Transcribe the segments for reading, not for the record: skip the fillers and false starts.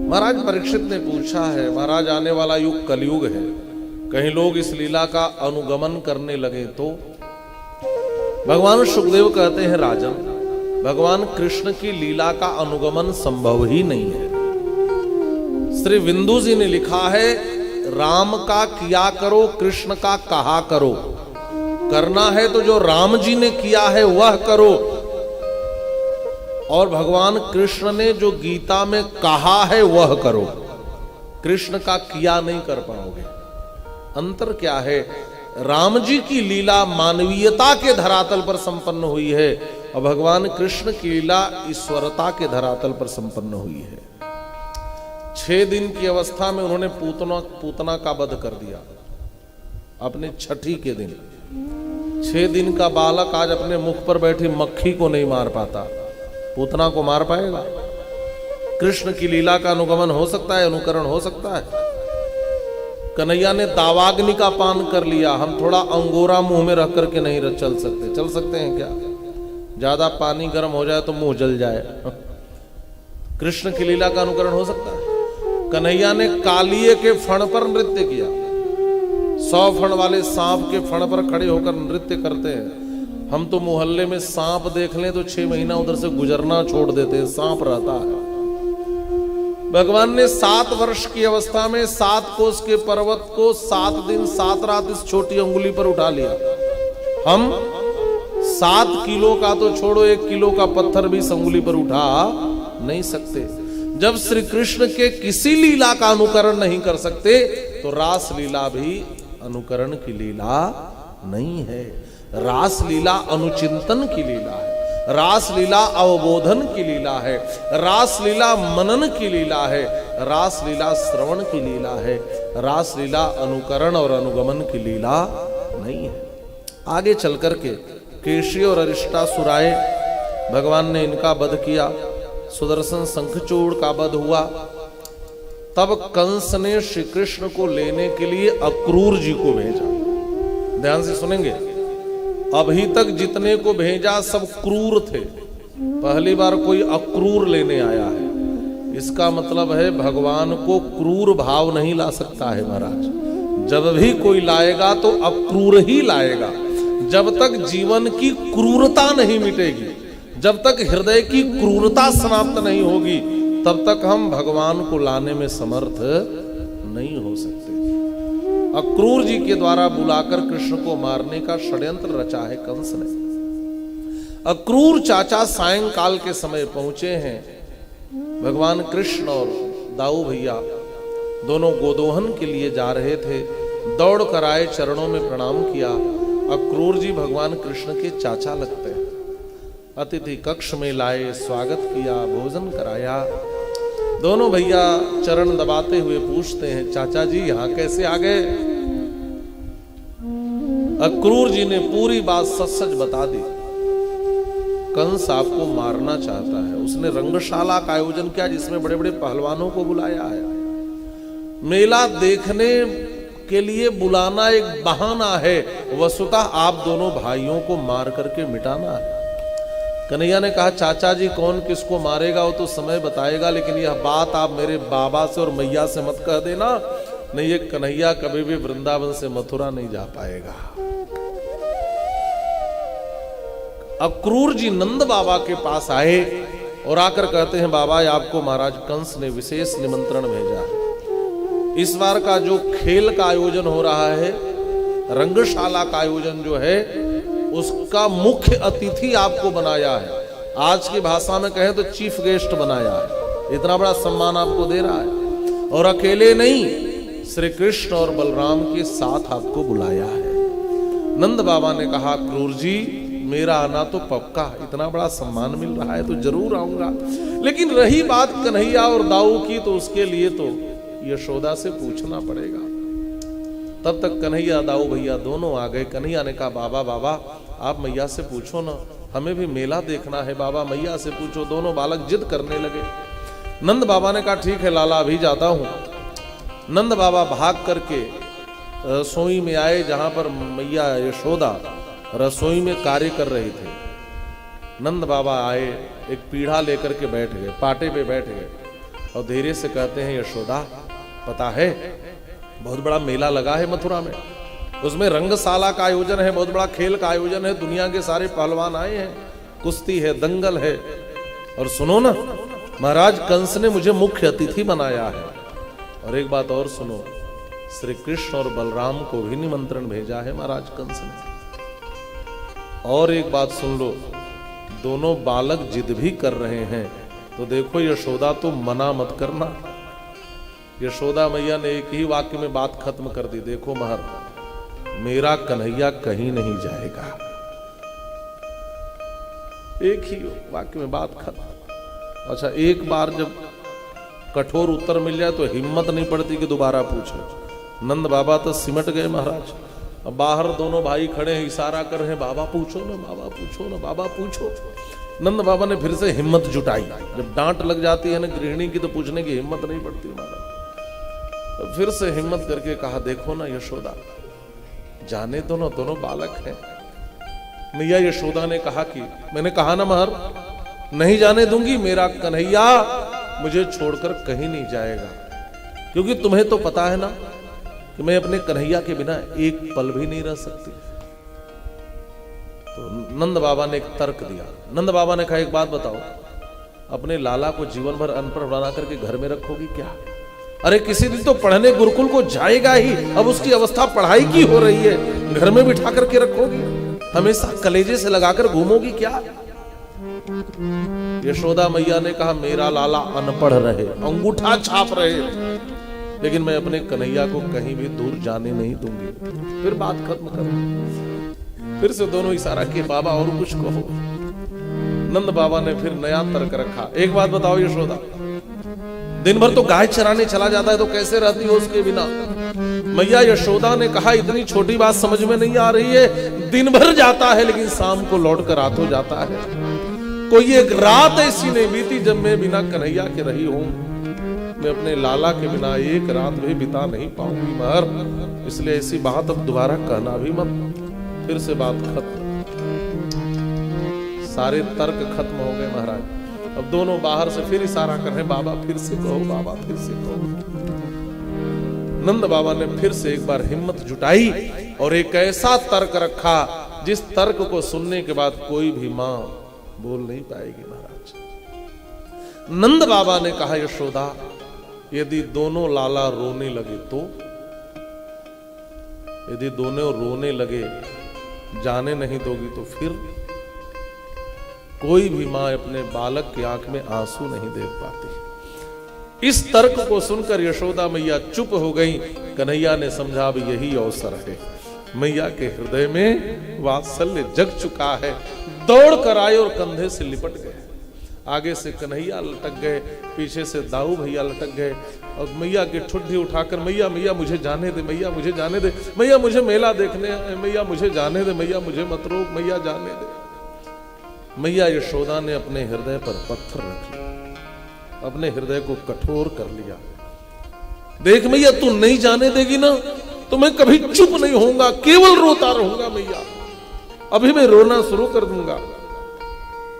महाराज परीक्षित ने पूछा है, महाराज आने वाला युग कलयुग है, कहीं लोग इस लीला का अनुगमन करने लगे तो? भगवान सुखदेव कहते हैं, राजन, भगवान कृष्ण की लीला का अनुगमन संभव ही नहीं है। श्री बिंदु जी ने लिखा है, राम का किया करो, कृष्ण का कहा करो। करना है तो जो राम जी ने किया है वह करो, और भगवान कृष्ण ने जो गीता में कहा है वह करो। कृष्ण का किया नहीं कर पाओगे। अंतर क्या है? राम जी की लीला मानवीयता के धरातल पर संपन्न हुई है और भगवान कृष्ण की लीला ईश्वरता के धरातल पर संपन्न हुई है। 6 दिन की अवस्था में उन्होंने पूतना का वध कर दिया अपने छठी के दिन। 6 दिन का बालक आज अपने मुख पर बैठी मक्खी को नहीं मार पाता, पूतना को मार पाएगा? कृष्ण की लीला का अनुगमन हो सकता है, अनुकरण हो सकता है? कन्हैया ने दावाग्नि का पान कर लिया, हम थोड़ा अंगोरा मुंह में रख करके नहीं चल सकते। चल सकते हैं क्या? ज्यादा पानी गर्म हो जाए तो मुंह जल जाए। कृष्ण की लीला का अनुकरण हो सकता है? कन्हैया ने कालिए के फण पर नृत्य किया। 100 फण वाले सांप के फण पर खड़े होकर नृत्य करते हैं। हम तो मोहल्ले में सांप देख लें तो 6 महीना उधर से गुजरना छोड़ देते हैं, सांप रहता है। भगवान ने 7 वर्ष की अवस्था में 7 कोस के पर्वत को 7 दिन 7 रात इस छोटी अंगुली पर उठा लिया। हम 7 किलो का तो छोड़ो, 1 किलो का पत्थर भी इस अंगुली पर उठा नहीं सकते। जब श्री कृष्ण के किसी लीला का अनुकरण नहीं कर सकते तो रास लीला भी अनुकरण की लीला नहीं है। रास लीला अनुचिंतन की लीला है, रास लीला अवबोधन की लीला है, रास लीला मनन की लीला है, रास लीला श्रवण की लीला है, रास लीला अनुकरण और अनुगमन की लीला नहीं है। आगे चल करके केशी और अरिष्टासुराए, भगवान ने इनका वध किया, सुदर्शन शंखचूड़ का वध हुआ। तब कंस ने श्री कृष्ण को लेने के लिए अक्रूर जी को भेजा। ध्यान से सुनेंगे, अभी तक जितने को भेजा सब क्रूर थे, पहली बार कोई अक्रूर लेने आया है। इसका मतलब है भगवान को क्रूर भाव नहीं ला सकता है महाराज। जब भी कोई लाएगा तो अक्रूर ही लाएगा। जब तक जीवन की क्रूरता नहीं मिटेगी, जब तक हृदय की क्रूरता समाप्त नहीं होगी, तब तक हम भगवान को लाने में समर्थ नहीं हो सकते। अक्रूर जी के द्वारा बुलाकर कृष्ण को मारने का षड्यंत्र रचा है कंस ने। अक्रूर चाचा सायंकाल के समय पहुंचे हैं। भगवान कृष्ण और दाऊ भैया दोनों गोदोहन के लिए जा रहे थे। दौड़ कर आए, चरणों में प्रणाम किया। अक्रूर जी भगवान कृष्ण के चाचा लगते हैं। अतिथि कक्ष में लाए, स्वागत किया, भोजन कराया। दोनों भैया चरण दबाते हुए पूछते हैं, चाचा जी यहां कैसे आ गए? अक्रूर जी ने पूरी बात सच सच बता दी। कंस आपको मारना चाहता है। उसने रंगशाला का आयोजन किया जिसमें बड़े बड़े पहलवानों को बुलाया है। मेला देखने के लिए बुलाना एक बहाना है, वस्तुतः आप दोनों भाइयों को मार करके मिटाना है। कन्हैया ने कहा, चाचा जी कौन किसको मारेगा वो तो समय बताएगा, लेकिन यह बात आप मेरे बाबा से और मैया से मत कह देना, नहीं ये कन्हैया कभी भी वृंदावन से मथुरा नहीं जा पाएगा। अक्रूर जी नंद बाबा के पास आए और आकर कहते हैं, बाबा आपको महाराज कंस ने विशेष निमंत्रण भेजा है। इस बार का जो खेल का आयोजन हो रहा है, रंगशाला का आयोजन जो है, उसका मुख्य अतिथि आपको बनाया है। आज की भाषा में कहें तो चीफ गेस्ट बनाया है। इतना बड़ा सम्मान आपको दे रहा है, और अकेले नहीं, श्री कृष्ण और बलराम के साथ आपको बुलाया है। नंद बाबा ने कहा, क्रूर जी मेरा आना तो पक्का, इतना बड़ा सम्मान मिल रहा है तो जरूर आऊंगा, लेकिन रही बात कन्हैया और दाऊ की, तो उसके लिए तो यशोदा से पूछना पड़ेगा। तब तक कन्हैया दाऊ भैया दोनों आ गए। कन्हैया ने कहा, बाबा बाबा आप मैया से पूछो ना, हमें भी मेला देखना है। बाबा मैया से पूछो। दोनों बालक जिद करने लगे। नंद बाबा ने कहा, ठीक है लाला अभी जाता हूं। नंद बाबा भाग करके रसोई में आए, जहां पर मैया यशोदा रसोई में कार्य कर रहे थे। नंद बाबा आए, एक पीढ़ा लेकर के बैठ गए, पाटे पे बैठ गए और धीरे से कहते हैं, यशोदा पता है बहुत बड़ा मेला लगा है मथुरा में, उसमें रंगशाला का आयोजन है, बहुत बड़ा खेल का आयोजन है, दुनिया के सारे पहलवान आए हैं, कुश्ती है, दंगल है। और सुनो ना, महाराज कंस ने मुझे मुख्य अतिथि बनाया है। और एक बात और सुनो, श्री कृष्ण और बलराम को भी निमंत्रण भेजा है महाराज कंस ने। और एक बात सुन लो, दोनों बालक जिद भी कर रहे हैं, तो देखो यशोदा तो मना मत करना। यशोदा मैया ने एक ही वाक्य में बात खत्म कर दी, देखो महर, मेरा कन्हैया कहीं नहीं जाएगा। एक ही वाक्य में बात खत्म। अच्छा, एक बार जब कठोर उत्तर मिल जाए तो हिम्मत नहीं पड़ती कि दोबारा पूछे। नंद बाबा तो सिमट गए महाराज। अब बाहर दोनों भाई खड़े हैं, इशारा कर रहे हैं, बाबा पूछो ना, बाबा पूछो ना, बाबा पूछो। नंद बाबा ने फिर से हिम्मत जुटाई। जब डांट लग जाती है ना गृहिणी की, तो पूछने की हिम्मत नहीं पड़ती महाराज। तो फिर से हिम्मत करके कहा, देखो ना यशोदा, जाने दो ना, दोनों बालक हैं। मैया यशोदा ने कहा कि मैंने कहा ना महर, नहीं जाने दूंगी, मेरा कन्हैया मुझे छोड़कर कहीं नहीं जाएगा, क्योंकि तुम्हें तो पता है ना कि मैं अपने कन्हैया के बिना एक पल भी नहीं रह सकती। तो नंद बाबा ने एक तर्क दिया। नंद बाबा ने कहा, एक बात बताओ, अपने लाला को जीवन भर अनपढ़ बना करके घर में रखोगी क्या? अरे किसी दिन तो पढ़ने गुरुकुल को जाएगा ही, अब उसकी अवस्था पढ़ाई की हो रही है, घर में बिठा करके रखोगी? हमेशा कलेजे से लगाकर घूमोगी क्या? यशोदा मैया ने कहा, मेरा लाला अनपढ़ रहे, अंगूठा छाप रहे, लेकिन मैं अपने कन्हैया को कहीं भी दूर जाने नहीं दूंगी। फिर बात खत्म कर। फिर से दोनों इशारा किए, बाबा और कुछ कहो। नंद बाबा ने फिर नया तर्क रखा। एक बात बताओ यशोदा, दिन भर तो गाय चराने चला जाता है, तो कैसे रहती हो उसके बिना? मैया यशोदा ने कहा, इतनी छोटी बात समझ में नहीं आ रही है, दिन भर जाता है लेकिन शाम को लौट कर रात हो जाता है। कोई एक रात ऐसी नहीं बीती जब मैं बिना कन्हैया के रही हूं। मैं अपने लाला के बिना एक रात भी बिता नहीं पाऊंगी महर, इसलिए ऐसी बात अब दोबारा कहना भी मत। फिर से बात खत्म, सारे तर्क खत्म हो गए महाराज। अब दोनों बाहर से फिर इशारा कर रहे हैं, बाबा फिर से कहो, बाबा फिर से कहो। नंद बाबा ने फिर से एक बार हिम्मत जुटाई और एक ऐसा तर्क रखा जिस तर्क को सुनने के बाद कोई भी मां बोल नहीं पाएगी महाराज। नंद बाबा ने कहा, यशोदा यदि दोनों लाला रोने लगे तो? यदि दोनों रोने लगे, जाने नहीं दोगी तो फिर? कोई भी मां अपने बालक की आंख में आंसू नहीं देख पाती। इस तर्क को सुनकर यशोदा मैया चुप हो गई। कन्हैया ने समझा, अब यही अवसर है। मैया के हृदय में वात्सल्य जग चुका है। दौड़ कर आए और कंधे से लिपट गए। आगे से कन्हैया लटक गए, पीछे से दाऊ भैया लटक गए और मैया की ठुड्डी उठाकर, मैया मैया मुझे जाने दे, मैया मुझे जाने दे, मैया मुझे मेला देखने, मैया मुझे जाने दे, मैया मुझे मत रोक, मैया जाने दे। मैया यशोदा ने अपने हृदय पर पत्थर रख लिया, अपने हृदय को कठोर कर लिया। देख मैया, तू नहीं जाने देगी ना तो मैं कभी चुप नहीं होऊंगा, केवल रोता रहूंगा मैया। अभी मैं रोना शुरू कर दूंगा।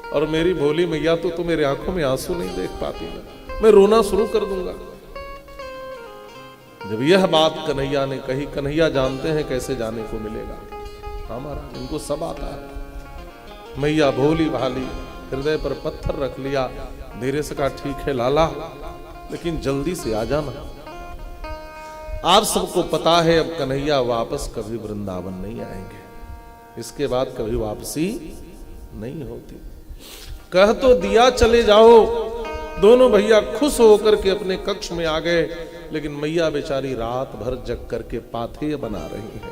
और मेरी भोली मैया, तो मेरे आंखों में आंसू नहीं देख पाती ना, मैं रोना शुरू कर दूंगा। जब यह बात कन्हैया ने कही, कन्हैया जानते हैं कैसे जाने को मिलेगा, हमारा इनको सब आता है। मैया भोली भाली हृदय पर पत्थर रख लिया, धीरे से कहा, ठीक है लाला, लेकिन जल्दी से आ जाना। आप सबको पता है अब कन्हैया वापस कभी वृंदावन नहीं आएंगे, इसके बाद कभी वापसी नहीं होती। कह तो दिया चले जाओ। दोनों भैया खुश होकर के अपने कक्ष में आ गए, लेकिन मैया बेचारी रात भर जग करके पाथेय बना रही है।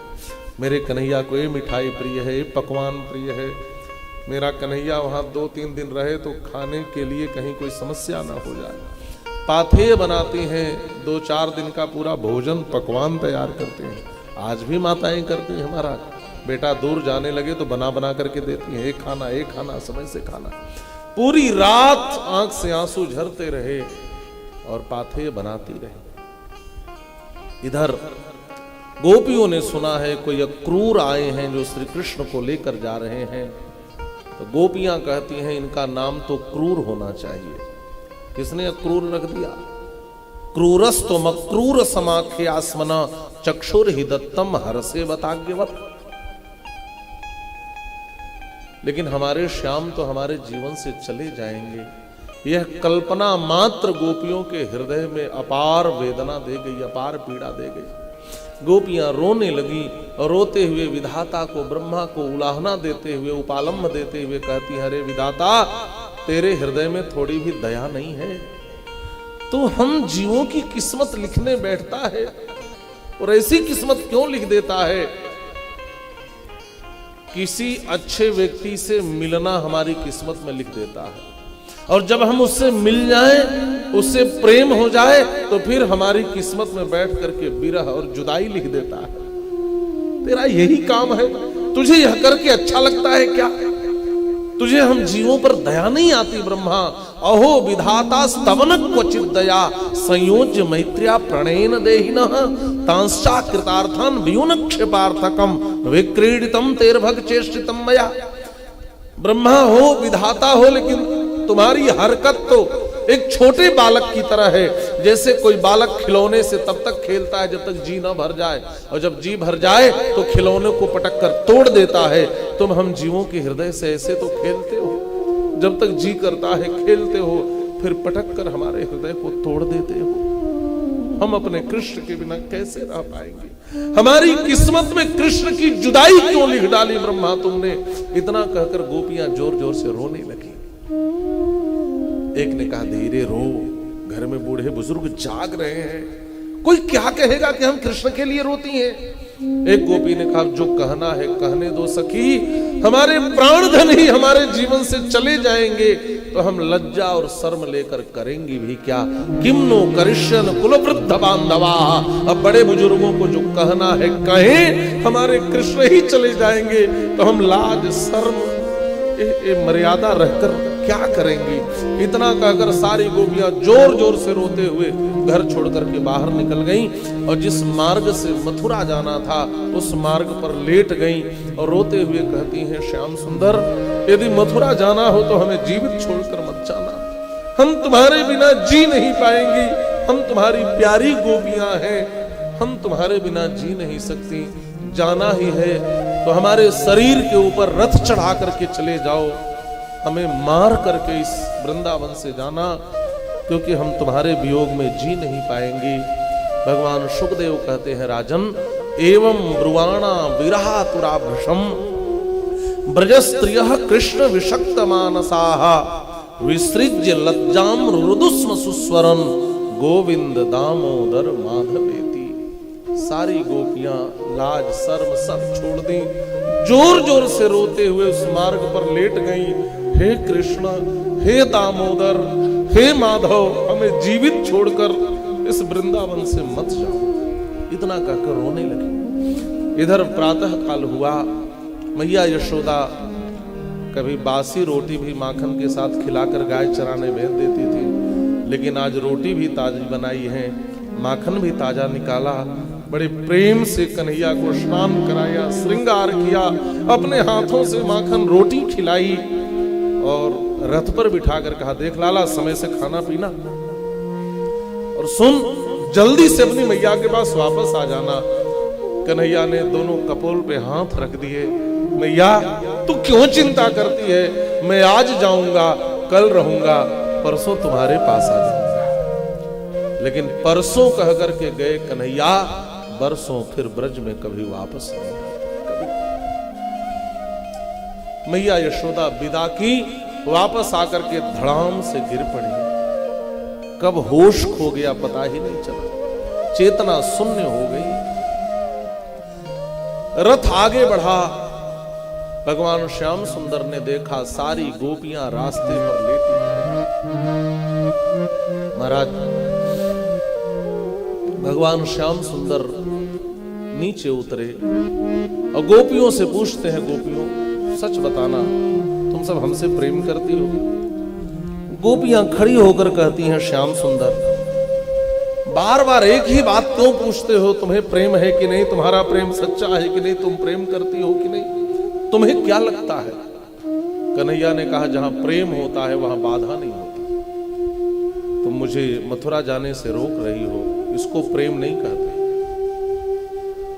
मेरे कन्हैया को ये मिठाई प्रिय है, ये पकवान प्रिय है। मेरा कन्हैया वहां 2-3 दिन रहे तो खाने के लिए कहीं कोई समस्या ना हो जाए। पाथेय बनाती हैं, 2-4 दिन का पूरा भोजन पकवान तैयार करते हैं। आज भी माताएं करती हैं हमारा। बेटा दूर जाने लगे तो बना बना करके देती हैं, एक खाना समय से खाना। पूरी रात आंख से आंसू झरते रहे और पाथेय बनाती रही। इधर गोपियों ने सुना है कोई अक्रूर आए हैं जो श्री कृष्ण को लेकर जा रहे हैं। तो गोपियां कहती हैं इनका नाम तो क्रूर होना चाहिए। किसने क्रूर रख दिया? क्रूरस्तम क्रूर समाख्य आस्मना चक्षुर ही दत्तम हरसे बताग्यवत। लेकिन हमारे श्याम तो हमारे जीवन से चले जाएंगे, यह कल्पना मात्र गोपियों के हृदय में अपार वेदना दे गई, अपार पीड़ा दे गई। गोपियां रोने लगी और रोते हुए विधाता को, ब्रह्मा को उलाहना देते हुए, उपालंब देते हुए कहती, अरे विधाता, तेरे हृदय में थोड़ी भी दया नहीं है? तो हम जीवों की किस्मत लिखने बैठता है और ऐसी किस्मत क्यों लिख देता है? किसी अच्छे व्यक्ति से मिलना हमारी किस्मत में लिख देता है, और जब हम उससे मिल जाएं, उससे प्रेम हो जाए, तो फिर हमारी किस्मत में बैठ करके विरह और जुदाई लिख देता है। तेरा यही काम है? तुझे यह करके अच्छा लगता है क्या? तुझे हम जीवों पर दया नहीं आती ब्रह्मा? अहो विधाता स्तवन क्वचित दया संयोज्य मैत्र्या प्रणयन देहिनः तांश्चा कृतार्थान व्यून क्षेपार्थकम विक्रीडितम तेर्भग चेष्टितम मया। ब्रह्मा हो, विधाता हो, लेकिन तुम्हारी हरकत तो एक छोटे बालक की तरह है। जैसे कोई बालक खिलौने से तब तक खेलता है जब तक जी ना भर जाए, और जब जी भर जाए तो खिलौने को पटक कर तोड़ देता है। तुम हम जीवों के हृदय से ऐसे तो खेलते हो, जब तक जी करता है खेलते हो, फिर पटक कर हमारे हृदय को तोड़ देते हो। हम अपने कृष्ण के बिना कैसे रह पाएंगे? हमारी किस्मत में कृष्ण की जुदाई क्यों लिख डाली ब्रह्मा तुमने? इतना कहकर गोपियां जोर जोर से रोने लगी। एक ने कहा, धीरे रो, घर में बूढ़े बुजुर्ग जाग रहे हैं, कोई क्या कहेगा कि हम कृष्ण के लिए रोती हैं। एक गोपी ने कहा, जो कहना है कहने दो सखी, हमारे प्राण धन ही हमारे जीवन से चले जाएंगे तो हम लज्जा और शर्म लेकर करेंगी भी क्या? किम नो करिष्यन कुल वृद्ध बांधवा। अब बड़े बुजुर्गों को जो कहना है कहें, हमारे कृष्ण ही चले जाएंगे तो हम लाज शर्म मर्यादा रहकर क्या करेंगी? इतना कहकर सारी गोपियां जोर जोर से रोते हुए घर छोड़कर के बाहर निकल गईं, और जिस मार्ग से मथुरा जाना था उस मार्ग पर लेट गईं और रोते हुए कहती हैं, श्याम सुंदर, यदि मथुरा जाना हो तो हमें जीवित छोड़कर मत जाना, हम तुम्हारे बिना जी नहीं पाएंगी, हम तुम्हारी प्यारी गोपियां हैं, हम तुम्हारे बिना जी नहीं सकती। जाना ही है तो हमारे शरीर के ऊपर रथ चढ़ा करके चले जाओ, हमें मार करके इस वृंदावन से जाना, क्योंकि हम तुम्हारे वियोग में जी नहीं पाएंगे। भगवान शुकदेव कहते हैं, राजन, एवं ब्रुवाणा विरहातुराभृशम ब्रजस्त्रियः कृष्ण विषक्त मानसाः विसृज्य लज्जाम रुरुदुस्म सुस्वरन गोविंद दामोदर माधवेति। सारी गोपियां लाज शर्म सब छोड़ दी, जोर जोर से रोते हुए उस मार्ग पर लेट गईं। हे कृष्ण, हे दामोदर, हे माधव, हमें जीवित छोड़कर इस वृंदावन से मत जाओ। इतना कहकर रोने लगी। इधर प्रातः काल हुआ, मैया यशोदा कभी बासी रोटी भी माखन के साथ खिलाकर गाय चराने भेज देती थी, लेकिन आज रोटी भी ताजी बनाई है, माखन भी ताजा निकाला, बड़े प्रेम से कन्हैया को स्नान कराया, श्रृंगार किया, अपने हाथों से माखन रोटी खिलाई और रथ पर बिठाकर कहा, देख लाला, समय से खाना पीना, और सुन, जल्दी से अपनी मैया के पास वापस आ जाना। कन्हैया ने दोनों कपोल पे हाथ रख दिए। मैया, तू क्यों चिंता करती है? मैं आज जाऊंगा, कल रहूंगा, परसों तुम्हारे पास आ जाऊंगा। लेकिन परसों कह करके गए कन्हैया, बरसों फिर ब्रज में कभी वापस नहीं आते। मैया यशोदा विदा की, वापस आकर के धड़ाम से गिर पड़ी। कब होश खो गया पता ही नहीं चला, चेतना शून्य हो गई। रथ आगे बढ़ा, भगवान श्याम सुंदर ने देखा सारी गोपियां रास्ते पर लेटी हैं। महाराज, भगवान श्याम सुंदर नीचे उतरे और गोपियों से पूछते हैं, गोपियों सच बताना, तुम सब हमसे प्रेम करती हो? गोपियां खड़ी होकर कहती हैं, श्याम सुंदर, बार बार एक ही बात क्यों पूछते हो? तुम्हें प्रेम है कि नहीं? तुम्हारा प्रेम सच्चा है कि नहीं? तुम प्रेम करती हो कि नहीं? तुम्हें क्या लगता है? कन्हैया ने कहा जहां प्रेम होता है वहां बाधा नहीं होती। तुम मुझे मथुरा जाने से रोक रही हो, इसको प्रेम नहीं कहते।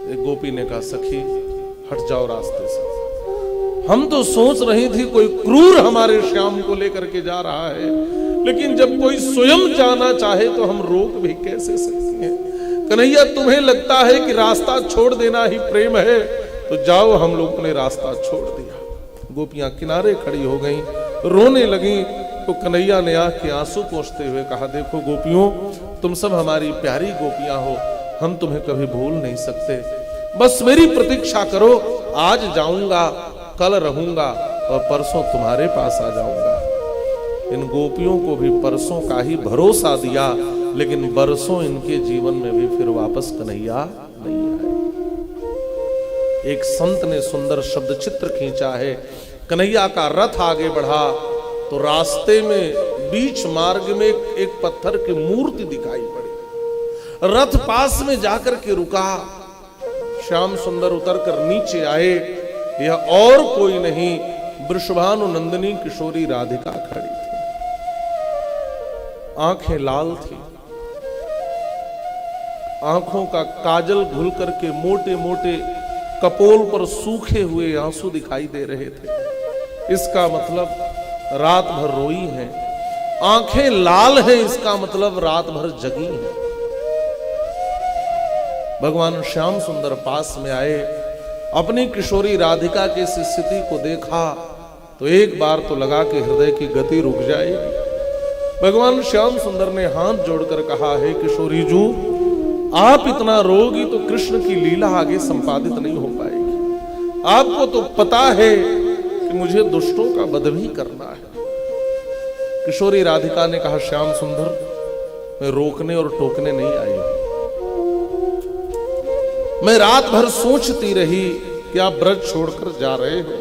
एक गोपी ने कहा सखी हट जाओ रास्ते से, हम तो सोच रही थी कोई क्रूर हमारे श्याम को लेकर के जा रहा है, लेकिन जब कोई स्वयं जाना चाहे तो हम रोक भी कैसे सकते हैं। कन्हैया तुम्हें लगता है कि रास्ता छोड़ देना ही प्रेम है, तो जाओ। हम लोगों ने रास्ता छोड़ दिया। गोपियां किनारे खड़ी हो गईं, रोने लगीं। तो कन्हैया ने आंख के आंसू पोंछते हुए कहा देखो गोपियों, तुम सब हमारी प्यारी गोपियां हो, हम तुम्हें कभी भूल नहीं सकते। बस मेरी प्रतीक्षा करो, आज जाऊंगा, कल रहूंगा और परसों तुम्हारे पास आ जाऊंगा। इन गोपियों को भी परसों का ही भरोसा दिया, लेकिन बरसों इनके जीवन में भी फिर वापस कन्हैया नहीं आए। एक संत ने सुंदर शब्द चित्र खींचा है। कन्हैया का रथ आगे बढ़ा तो रास्ते में बीच मार्ग में एक पत्थर की मूर्ति दिखाई पड़ी। रथ पास में जाकर के रुका। श्याम सुंदर उतर कर नीचे आए। यह और कोई नहीं, वृषभानु नंदिनी किशोरी राधिका खड़ी थी। आंखें लाल थी, आंखों का काजल घुल करके मोटे मोटे कपोल पर सूखे हुए आंसू दिखाई दे रहे थे। इसका मतलब रात भर रोई हैं। आंखें लाल हैं, इसका मतलब रात भर जगी हैं। भगवान श्याम सुंदर पास में आए, अपनी किशोरी राधिका की इस स्थिति को देखा तो एक बार तो लगा कि हृदय की गति रुक जाएगी। भगवान श्याम सुंदर ने हाथ जोड़कर कहा है किशोरी जू, आप इतना रोगी तो कृष्ण की लीला आगे संपादित नहीं हो पाएगी। आपको तो पता है कि मुझे दुष्टों का वध भी करना है। किशोरी राधिका ने कहा श्याम सुंदर, मैं रोकने और टोकने नहीं आई हूं। मैं रात भर सोचती रही कि आप ब्रज छोड़कर जा रहे हो,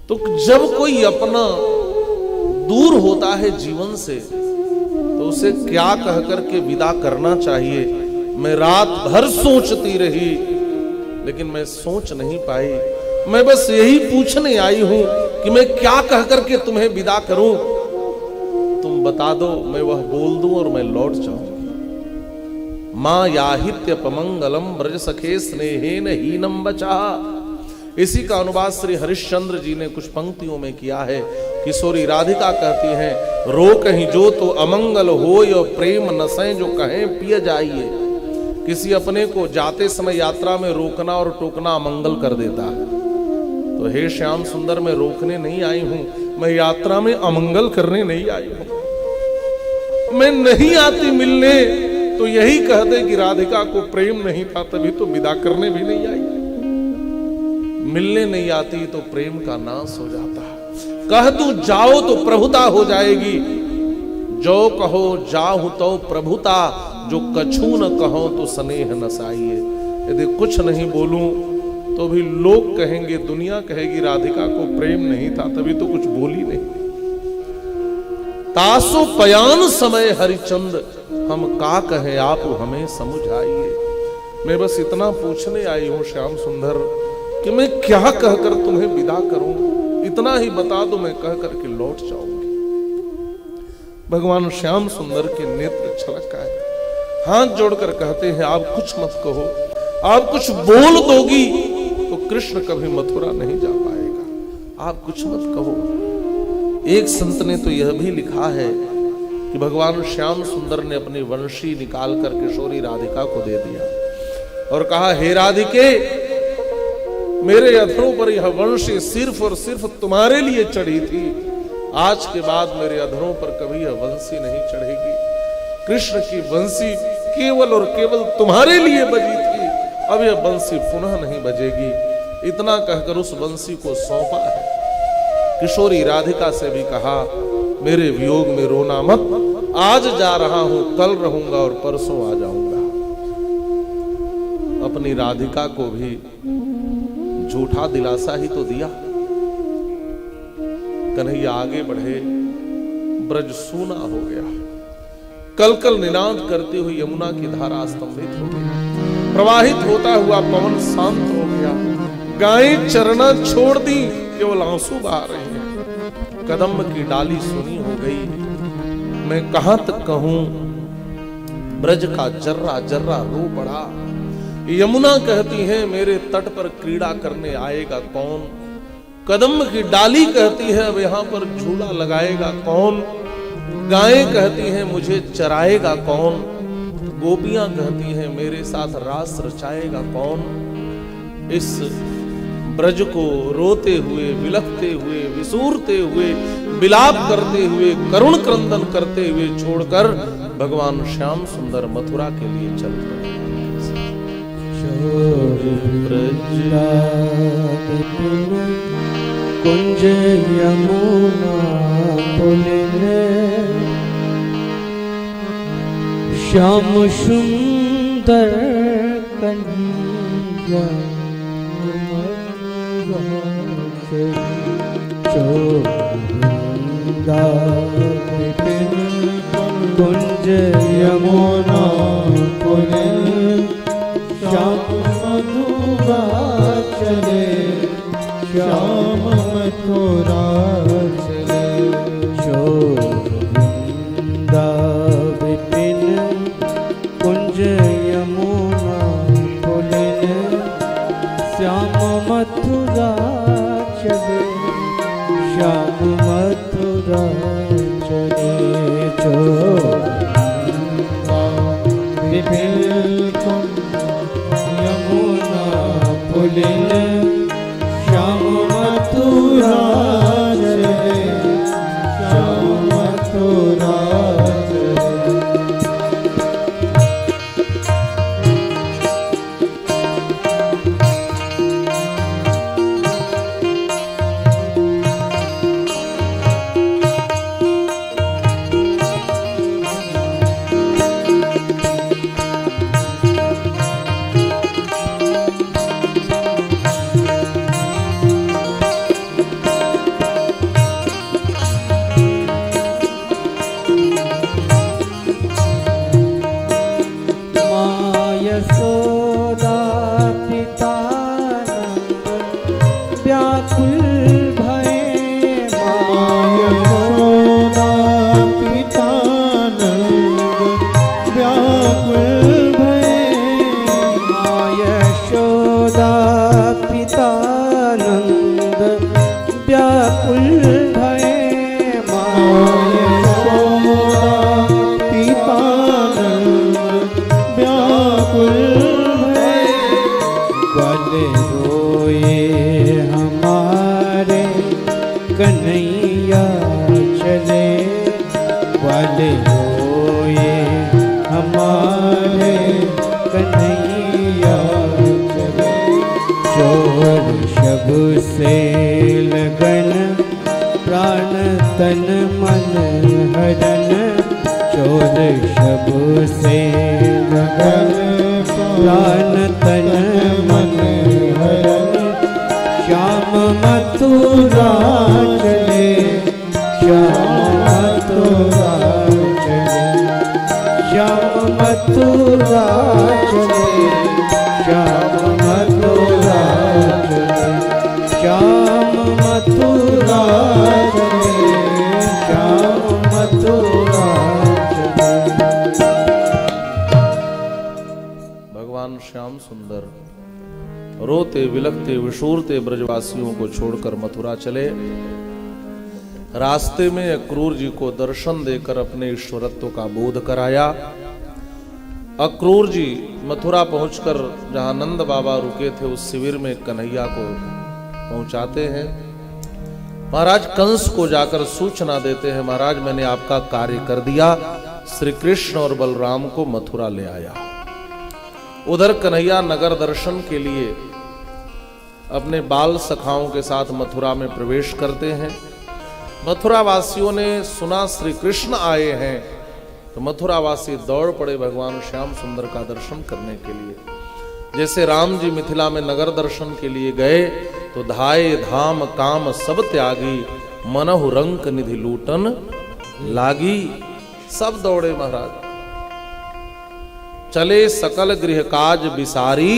तो जब कोई अपना दूर होता है जीवन से तो उसे क्या कह करके विदा करना चाहिए। मैं रात भर सोचती रही, लेकिन मैं सोच नहीं पाई। मैं बस यही पूछने आई हूं कि मैं क्या कह करके तुम्हें विदा करूं। तुम बता दो, मैं वह बोल दूं और मैं लौट जाऊंगी। मां याहित्यपमंगलम ब्रज सखे स्नेहेन हीनम बचा। इसी का अनुवाद श्री हरिश्चंद्र जी ने कुछ पंक्तियों में किया है। किशोरी राधिका कहती हैं, रो कहीं जो तो अमंगल हो यो प्रेम नसें जो कहें पिय जाइए। किसी अपने को जाते समय यात्रा में रोकना और टोकना अमंगल कर देता है। तो हे श्याम सुंदर, मैं रोकने नहीं आई हूं, मैं यात्रा में अमंगल करने नहीं आई हूं। मैं नहीं आती मिलने तो यही कह दे कि राधिका को प्रेम नहीं था, तभी तो विदा करने भी नहीं आई। मिलने नहीं आती तो प्रेम का नाश हो जाता। कह तू जाओ तो प्रभुता हो जाएगी। जो कहो जाहु तो प्रभुता, जो कछु न कहो तो स्नेह नसाइए। यदि कुछ नहीं बोलूं तो भी लोग कहेंगे, दुनिया कहेगी राधिका को प्रेम नहीं था, तभी तो कुछ बोली नहीं। तासो पयान समय हरिचंद, हम का कहे आप हमें समझाइए। मैं बस इतना पूछने आई हूं श्याम सुंदर कि मैं क्या कहकर तुम्हें विदा करूं। इतना ही बता दो, मैं कह करके लौट जाऊंगी। भगवान श्याम सुंदर के नेत्र छलक आए, हाथ जोड़कर कहते हैं आप कुछ मत कहो। आप कुछ बोल दोगी तो कृष्ण कभी मथुरा नहीं जा पाएगा। आप कुछ मत कहो। एक संत ने तो यह भी लिखा है कि भगवान श्याम सुंदर ने अपनी वंशी निकालकर किशोरी राधिका को दे दिया और कहा, हे राधिके, मेरे अधरों पर यह वंशी सिर्फ और सिर्फ तुम्हारे लिए चढ़ी थी। आज के बाद मेरे अधरों पर कभी यह वंशी नहीं चढ़ेगी। कृष्ण की वंशी केवल और केवल तुम्हारे लिए बजी थी, अब यह बंसी पुनः नहीं बजेगी। इतना कहकर उस बंसी को सौंपा है। किशोरी राधिका से भी कहा, मेरे वियोग में रोना मत, आज जा रहा हूं, कल रहूंगा और परसों आ जाऊंगा। अपनी राधिका को भी झूठा दिलासा ही तो दिया। कन्हैया आगे बढ़े, ब्रज सूना हो गया। कल कल निनाद करती हुई यमुना की धारा स्तंभित हो गई। प्रवाहित होता हुआ पवन शांत हो गया। गायें चरना छोड़ दी, केवल आंसू बहा रहे हैं। कदम की डाली सुनी हो गई, मैं कहां तक कहूं, ब्रज का जर्रा जर्रा रो पड़ा। यमुना कहती है मेरे तट पर क्रीड़ा करने आएगा कौन। कदम की डाली कहती है अब यहां पर झूला लगाएगा कौन। गायें कहती हैं मुझे चराएगा कौन। गोपियां कहती हैं मेरे साथ रास रचाएगा कौन। इस ब्रज को रोते हुए, बिलखते हुए, विसूरते हुए, विलाप करते हुए, करुण क्रंदन करते हुए छोड़कर भगवान श्याम सुंदर मथुरा के लिए चल पड़े। कुंज यमुना पुलिने, श्याम सुंदर कन्हैया चोरिंदा विपिन कुंज यमुना पुलिन, श्याम मथुरा चले, श्याम मथुरा चले। चोरिंदा विपिन कुंज यमुना पुलिन, श्याम मथुरा चले, श्याम मथुरा चले। चोरिंदा विपिन यमुना पुलिन, श्याम मथुरा चले, श्याम मथुरा चले। कन्हैया चले, वाले रोए हमारे कन्हैया चले। चोर शब से लगन, प्राण तन मन हरन, चोर शब से लगन, प्राण तन मन हरन, श्याम मथुरा चले, श्याम मथुरा चले, श्याम मथुरा चले, श्याम मथुरा चले, श्याम मथुरा चले, श्याम मथुरा चले। भगवान श्याम सुंदर रोते विलखते विशूरते ब्रजवासियों को छोड़कर मथुरा चले। रास्ते में अक्रूर जी को दर्शन देकर अपने ईश्वरत्व का बोध कराया। अक्रूर जी मथुरा पहुंचकर जहां नंद बाबा रुके थे उस शिविर में कन्हैया को पहुंचाते हैं। महाराज कंस को जाकर सूचना देते हैं, महाराज मैंने आपका कार्य कर दिया, श्री कृष्ण और बलराम को मथुरा ले आया। उधर कन्हैया नगर दर्शन के लिए अपने बाल सखाओं के साथ मथुरा में प्रवेश करते हैं। मथुरा वासियों ने सुना श्री कृष्ण आए हैं तो मथुरा वासी दौड़ पड़े भगवान श्याम सुंदर का दर्शन करने के लिए। जैसे राम जी मिथिला में नगर दर्शन के लिए गए तो धाये धाम काम सब त्यागी, मनहु रंक निधि लूटन लागी। सब दौड़े महाराज, चले सकल गृह काज बिसारी,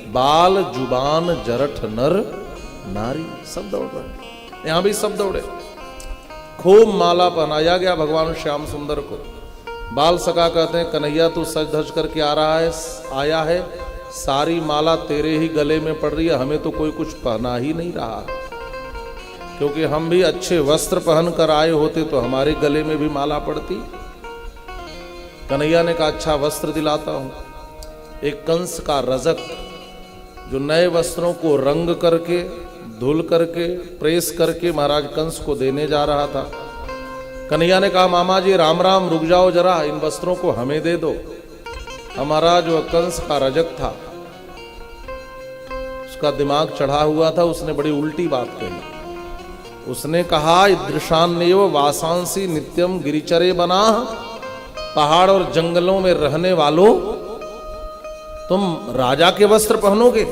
बाल जुबान जरठ नर नारी, सब दौड़ रहे, यहां भी सब दौड़े। खूब माला पहनाया गया भगवान श्याम सुंदर को। बाल सखा कहते हैं कन्हैया तू सज धज करके आया है, सारी माला तेरे ही गले में पड़ रही है, हमें तो कोई कुछ पहना ही नहीं रहा, क्योंकि हम भी अच्छे वस्त्र पहन कर आए होते तो हमारे गले में भी माला पड़ती। कन्हैया ने कहा अच्छा वस्त्र दिलाता हूं। एक कंस का रजक जो नए वस्त्रों को रंग करके धुल करके प्रेस करके महाराज कंस को देने जा रहा था। कन्हैया ने कहा मामा जी राम राम रुक जाओ जरा, इन वस्त्रों को हमें दे दो। हमारा जो कंस का रजक था उसका दिमाग चढ़ा हुआ था, उसने बड़ी उल्टी बात कही। उसने कहा ईदृशान्नेव वासांसी नित्यम गिरिचरे बना, पहाड़ और जंगलों में रहने वालों तुम राजा के वस्त्र पहनोगे।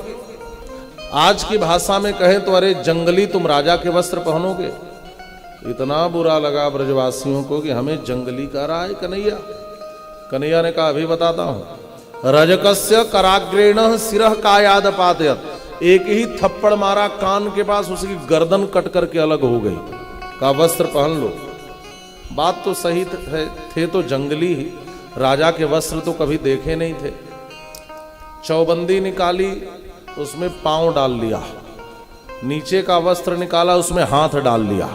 आज की भाषा में कहें तो अरे जंगली तुम राजा के वस्त्र पहनोगे। इतना बुरा लगा ब्रजवासियों को कि हमें जंगली कह रहा है कन्हैया। कन्हैया ने कहा अभी बताता हूं। रजकस्य कराग्रेण सिरह कायाद पातयत, एक ही थप्पड़ मारा कान के पास, उसकी गर्दन कट करके अलग हो गई। कहा वस्त्र पहन लो। बात तो सही थे तो जंगली ही, राजा के वस्त्र तो कभी देखे नहीं थे। चौबंदी निकाली, उसमें पांव डाल लिया, नीचे का वस्त्र निकाला, उसमें हाथ डाल लिया,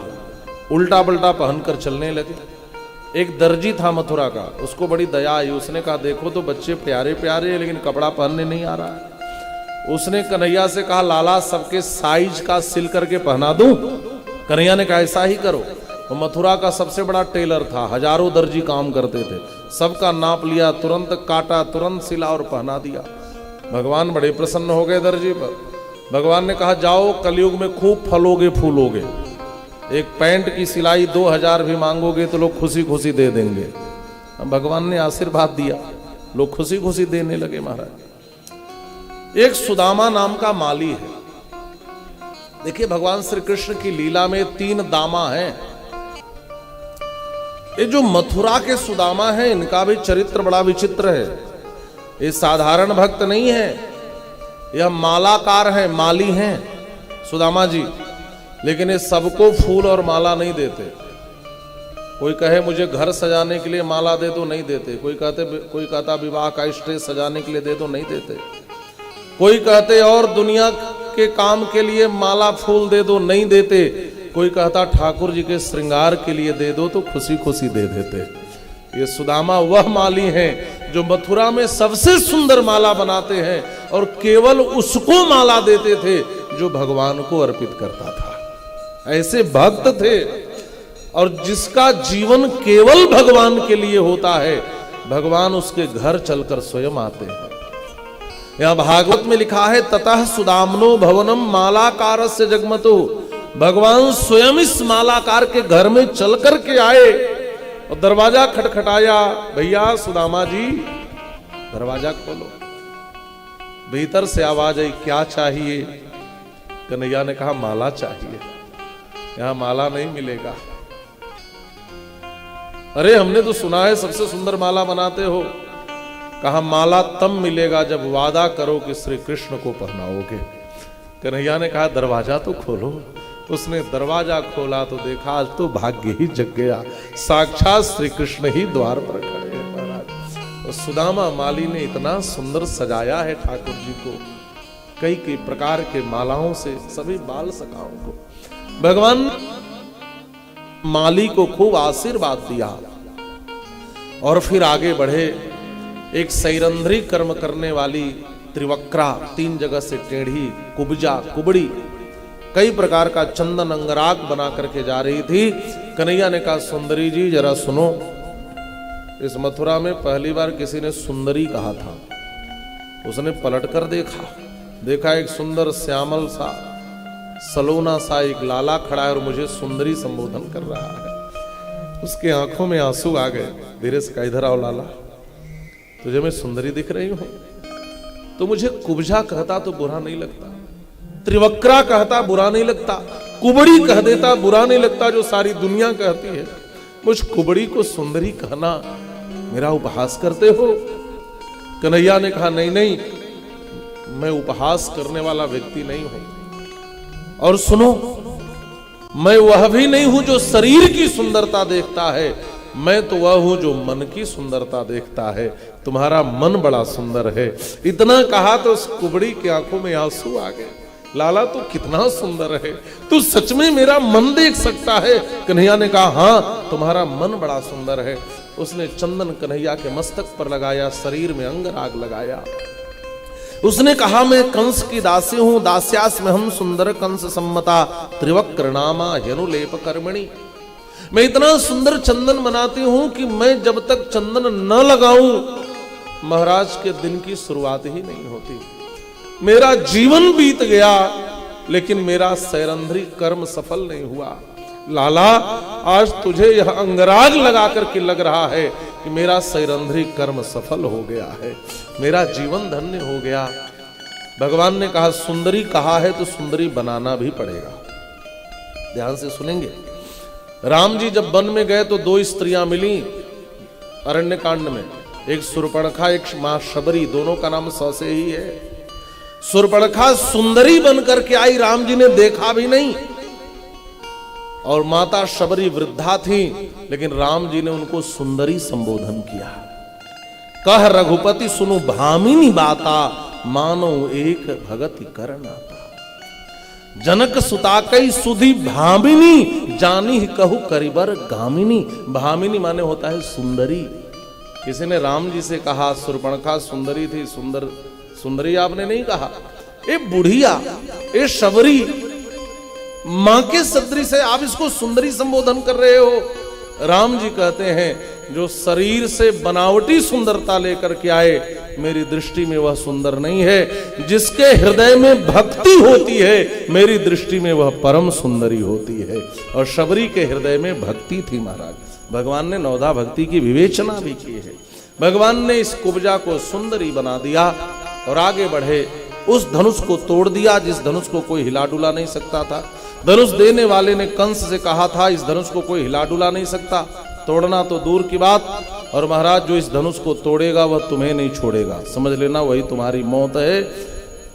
उल्टा पलटा पहनकर चलने लगे। एक दर्जी था मथुरा का, उसको बड़ी दया आई। उसने कहा देखो तो बच्चे प्यारे प्यारे हैं लेकिन कपड़ा पहनने नहीं आ रहा है। उसने कन्हैया से कहा लाला सबके साइज का सिल करके पहना दूं। कन्हैया ने कहा ऐसा ही करो। वो मथुरा का सबसे बड़ा टेलर था, हजारों दर्जी काम करते थे, सबका नाप लिया, तुरंत काटा, तुरंत सिला और पहना दिया। भगवान बड़े प्रसन्न हो गए दर्जी पर। भगवान ने कहा जाओ कलयुग में खूब फलोगे फूलोगे, एक पैंट की सिलाई 2000 भी मांगोगे तो लोग खुशी खुशी दे देंगे। भगवान ने आशीर्वाद दिया, लोग खुशी खुशी देने लगे महाराज। एक सुदामा नाम का माली है। देखिए भगवान श्री कृष्ण की लीला में 3 दामा हैं। ये जो मथुरा के सुदामा हैं इनका भी चरित्र बड़ा विचित्र है। ये साधारण भक्त नहीं है, यह मालाकार है, माली हैं सुदामा जी। लेकिन ये सबको फूल और माला नहीं देते। कोई कहे मुझे घर सजाने के लिए माला दे दो, नहीं देते। कोई कहता विवाह का स्टेज सजाने के लिए दे दो, नहीं देते। कोई कहते और दुनिया के काम के लिए माला फूल दे दो, नहीं देते। कोई कहता ठाकुर जी के श्रृंगार के लिए दे दो, तो खुशी खुशी दे देते। ये सुदामा वह माली हैं जो मथुरा में सबसे सुंदर माला बनाते हैं और केवल उसको माला देते थे जो भगवान को अर्पित करता था। ऐसे भक्त थे, और जिसका जीवन केवल भगवान के लिए होता है भगवान उसके घर चलकर स्वयं आते हैं। यहां भागवत में लिखा है ततः सुदामनो भवनम मालाकारस्य जगमतो, भगवान स्वयं इस मालाकार के घर में चल करके आए और दरवाजा खटखटाया। भैया सुदामा जी दरवाजा खोलो। भीतर से आवाज आई क्या चाहिए? कन्हैया ने कहा माला चाहिए। यहां माला नहीं मिलेगा। अरे हमने तो सुना है सबसे सुंदर माला बनाते हो। कहा माला तब मिलेगा जब वादा करो कि श्री कृष्ण को पहनाओगे। कन्हैया ने कहा दरवाजा तो खोलो। उसने दरवाजा खोला तो देखा आज तो भाग्य ही जग गया, साक्षात श्री कृष्ण ही द्वार पर खड़े हैं महाराज। और सुदामा माली ने इतना सुंदर सजाया है ठाकुर जी को, कई कई प्रकार के मालाओं से सभी बाल सखाओं को। भगवान माली को खूब आशीर्वाद दिया और फिर आगे बढ़े। एक सैरंध्री कर्म करने वाली त्रिवक्रा, 3 जगह से टेढ़ी, कुब्जा, कुबड़ी, कई प्रकार का चंदन अंगराग बना करके जा रही थी। कन्हैया ने कहा सुंदरी जी जरा सुनो। इस मथुरा में पहली बार किसी ने सुंदरी कहा था। उसने पलट कर देखा एक सुंदर श्यामल सा सलोना सा एक लाला खड़ा है और मुझे सुंदरी संबोधन कर रहा है। उसके आंखों में आंसू आ गए। धीरे से कहा इधर आओ लाला, तुझे मैं सुंदरी दिख रही हूं? तो मुझे कुब्जा कहता तो बुरा नहीं लगता, त्रिवक्रा कहता बुरा नहीं लगता, कुबड़ी कह देता बुरा नहीं लगता, जो सारी दुनिया कहती है। मुझ कुबड़ी को सुंदरी कहना मेरा उपहास करते हो? कन्हैया ने कहा नहीं नहीं, मैं उपहास करने वाला व्यक्ति नहीं हूं। और सुनो, मैं वह भी नहीं हूं जो शरीर की सुंदरता देखता है, मैं तो वह हूं जो मन की सुंदरता देखता है। तुम्हारा मन बड़ा सुंदर है। इतना कहा तो उस कुबड़ी की आंखों में आंसू आ गए। लाला तू कितना सुंदर है, तू सच में मेरा मन देख सकता है? कन्हैया ने कहा हाँ, तुम्हारा मन बड़ा सुंदर है। उसने चंदन कन्हैया के मस्तक पर लगाया, शरीर में अंगराग लगाया। उसने कहा मैं कंस की दासी हूं, दास्यास में हम सुंदर कंस सम्मता त्रिवक्र नामा यनुलेप कर्मणि। मैं इतना सुंदर चंदन बनाती हूं कि मैं जब तक चंदन न लगाऊं महाराज के दिन की शुरुआत ही नहीं होती। मेरा जीवन बीत गया लेकिन मेरा सैरंध्री कर्म सफल नहीं हुआ। लाला आज तुझे यह अंगराग लगा करके लग रहा है कि मेरा सैरंध्री कर्म सफल हो गया है, मेरा जीवन धन्य हो गया। भगवान ने कहा सुंदरी कहा है तो सुंदरी बनाना भी पड़ेगा। ध्यान से सुनेंगे। राम जी जब वन में गए तो दो स्त्रियां मिली अरण्य कांड में, एक सुर्पणखा एक मां शबरी, दोनों का नाम सौ से ही है। सुर्पणखा सुंदरी बनकर के आई, राम जी ने देखा भी नहीं, और माता शबरी वृद्धा थी, लेकिन राम जी ने उनको सुंदरी संबोधन किया। कह रघुपति सुनु भामिनी बाता, मानो एक भगति करनाता। जनक सुता कई सुधी भामिनी, जानी कहु करिबर गामिनी। भामिनी माने होता है सुंदरी। किसी ने राम जी से कहा सुर्पणखा सुंदरी थी, सुंदरी आपने नहीं कहा। ए बुढ़िया, ए शबरी, मां के सदृश है, आप इसको सुंदरी संबोधन कर रहे हो। राम जी कहते हैं जो शरीर से बनावटी सुंदरता लेकर के आए, मेरी दृष्टि में वह सुंदर नहीं है। जिसके हृदय में भक्ति होती है, मेरी दृष्टि में वह परम सुंदरी होती है। और शबरी के हृदय में भक्ति थी महाराज। भगवान ने नवधा भक्ति की विवेचना भी की है। भगवान ने इस कुब्जा को सुंदरी बना दिया और आगे बढ़े। उस धनुष को तोड़ दिया जिस धनुष को कोई हिला डुला नहीं सकता था। धनुष देने वाले ने कंस से कहा था इस धनुष को कोई हिला डुला नहीं सकता, तोड़ना तो दूर की बात, और महाराज जो इस धनुष को तोड़ेगा वह तुम्हें नहीं छोड़ेगा, समझ लेना वही तुम्हारी मौत है।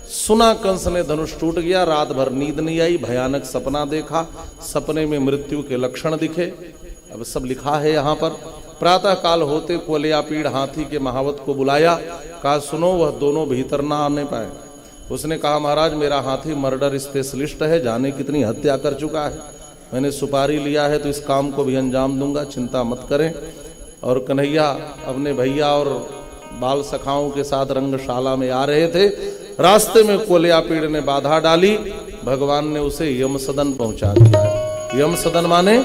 सुना कंस ने, धनुष टूट गया। रात भर नींद नहीं आई, भयानक सपना देखा, सपने में मृत्यु के लक्षण दिखे। अब सब लिखा है यहाँ पर। प्रातः काल होते कोलियापीड़ हाथी के महावत को बुलाया, कहा सुनो वह दोनों भीतर ना आने पाए। उसने कहा महाराज मेरा हाथी मर्डर स्पेशलिस्ट है, जाने कितनी हत्या कर चुका है, मैंने सुपारी लिया है तो इस काम को भी अंजाम दूंगा, चिंता मत करें। और कन्हैया अपने भैया और बाल सखाओं के साथ रंगशाला में आ रहे थे। रास्ते में कोलियापीड़ ने बाधा डाली, भगवान ने उसे यम सदन पहुंचा दिया। यम सदन माने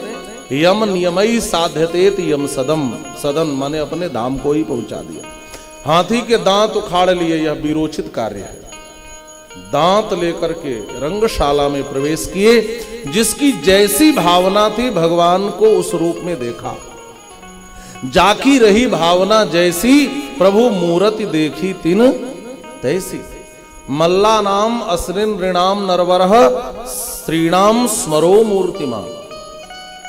यम नियमई साध्यतेत यम सदम, सदन माने अपने धाम को ही पहुंचा दिया। हाथी के दांत उखाड़ लिए, यह विरोचित कार्य है। दांत लेकर के रंगशाला में प्रवेश किए। जिसकी जैसी भावना थी भगवान को उस रूप में देखा। जाकी रही भावना जैसी, प्रभु मूर्ति देखी तिन तैसी। मल्ला नाम असृन ऋणाम नरवरः, स्त्रीणाम स्मरो मूर्तिमान।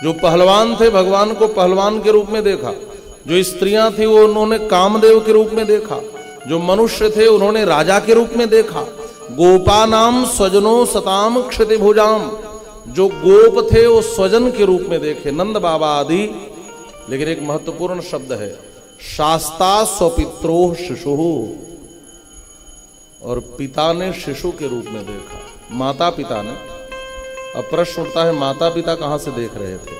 जो पहलवान थे भगवान को पहलवान के रूप में देखा, जो स्त्रियां थी वो उन्होंने कामदेव के रूप में देखा, जो मनुष्य थे उन्होंने राजा के रूप में देखा। गोपानाम स्वजनो सताम क्षतिभुजाम, जो गोप थे वो स्वजन के रूप में देखे, नंद बाबा आदि। लेकिन एक महत्वपूर्ण शब्द है, शास्ता स्वपित्रोह शिशु, और पिता ने शिशु के रूप में देखा, माता पिता ने। अब प्रश्न उठता है माता पिता कहां से देख रहे थे?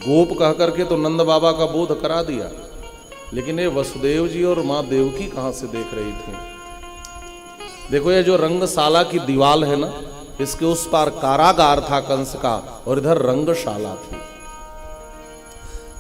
गोप कह करके तो नंद बाबा का बोध करा दिया, लेकिन ये वसुदेव जी और मां देवकी कहां से देख रही थी? देखो ये जो रंगशाला की दीवाल है ना, इसके उस पार कारागार था कंस का और इधर रंगशाला थी।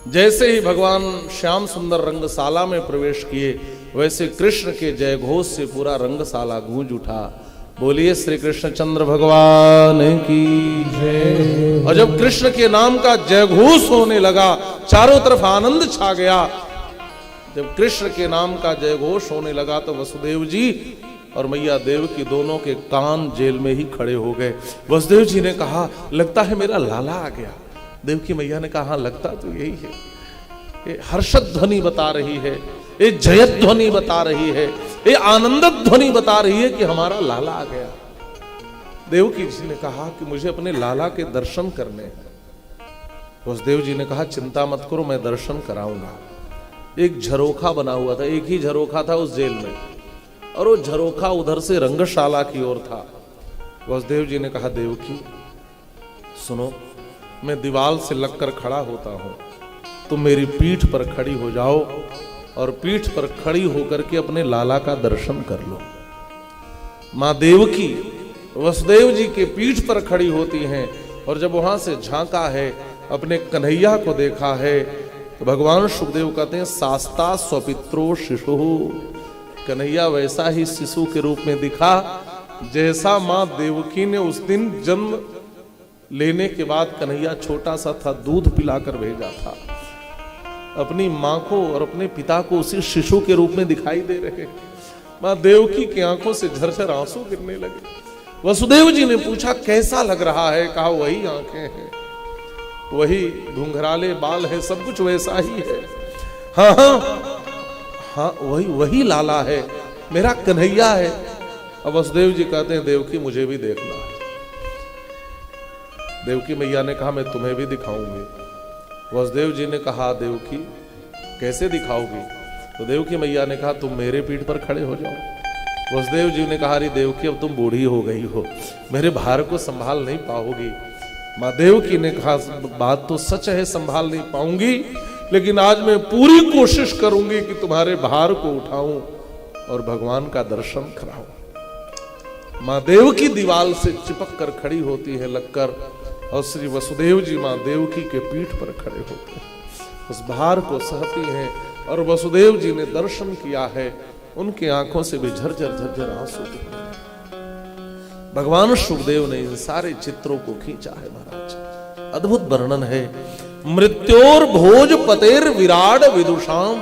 जैसे ही भगवान श्याम सुंदर रंगशाला में प्रवेश किए, वैसे कृष्ण के जय घोष से पूरा रंगशाला गूंज उठा। बोलिए श्री कृष्ण चंद्र भगवान की जय। और जब कृष्ण के नाम का जय घोष होने लगा, चारों तरफ आनंद छा गया। जब कृष्ण के नाम का जय घोष होने लगा तो वसुदेव जी और मैया देवकी दोनों के कान जेल में ही खड़े हो गए। वसुदेव जी ने कहा लगता है मेरा लाला आ गया। देवकी मैया ने कहा लगता तो यही है। ये हर्षद ध्वनि बता रही है ये जयत ध्वनि बता रही है, ये आनंदत ध्वनि बता रही है कि हमारा लाला आ गया। देवकी जी ने कहा कि मुझे अपने लाला के दर्शन करने हैं। वसुदेव जी ने कहा चिंता मत करो, मैं दर्शन कराऊंगा। एक झरोखा बना हुआ था, एक ही झरोखा था उस जेल में, और वो झरोखा उधर से रंगशाला की ओर था। वसुदेव जी ने कहा देवकी सुनो, मैं दीवार से लगकर खड़ा होता हूं, तुम मेरी पीठ पर खड़ी हो जाओ और पीठ पर खड़ी होकर के अपने लाला का दर्शन कर लो। मां देवकी वसुदेव जी के पीठ पर खड़ी होती हैं और जब वहां से झांका है, अपने कन्हैया को देखा है, तो भगवान सुखदेव कहते हैं शास्ता स्वपित्रो शिशु, कन्हैया वैसा ही शिशु के रूप में दिखा जैसा मां देवकी ने उस दिन जन्म लेने के बाद कन्हैया छोटा सा था, दूध पिलाकर भेजा था। अपनी मां को और अपने पिता को उसी शिशु के रूप में दिखाई दे रहे। मां देवकी की आंखों से झरझर आंसू गिरने लगे। वसुदेव जी ने पूछा कैसा लग रहा है? कहा वही आंखें हैं, वही घुंघराले बाल है, सब कुछ वैसा ही है। हाँ हाँ हाँ, वही लाला है, मेरा कन्हैया है। अब वसुदेव जी कहते हैं देवकी मुझे भी देखना है। देवकी मैया ने कहा मैं तुम्हें भी दिखाऊंगी। वसुदेव जी ने कहा देवकी कैसे दिखाओगी? तो देवकी मैया ने कहा तुम मेरे पीठ पर खड़े हो जाओ। वसुदेव जी ने कहा अरे देवकी अब तुम बूढ़ी हो गई हो, मेरे भार को संभाल नहीं पाओगी। मां देवकी ने कहा बात तो सच है, संभाल नहीं पाऊंगी, लेकिन आज मैं पूरी कोशिश करूंगी कि तुम्हारे भार को उठाऊं और भगवान का दर्शन कराऊं। मां देवकी दीवार से चिपक कर खड़ी होती है लगकर, और श्री वसुदेव जी मां देवकी के पीठ पर खड़े होते हैं, उस भार को सहती हैं। और वसुदेव जी ने दर्शन किया है, उनकी आंखों से भी झरझर झरझर आंसू गिरने लगे। भगवान सुखदेव ने इन सारे चित्रों को खींचा है महाराज, अद्भुत वर्णन है। मृत्योर भोज पतेर विराट विदुषाम,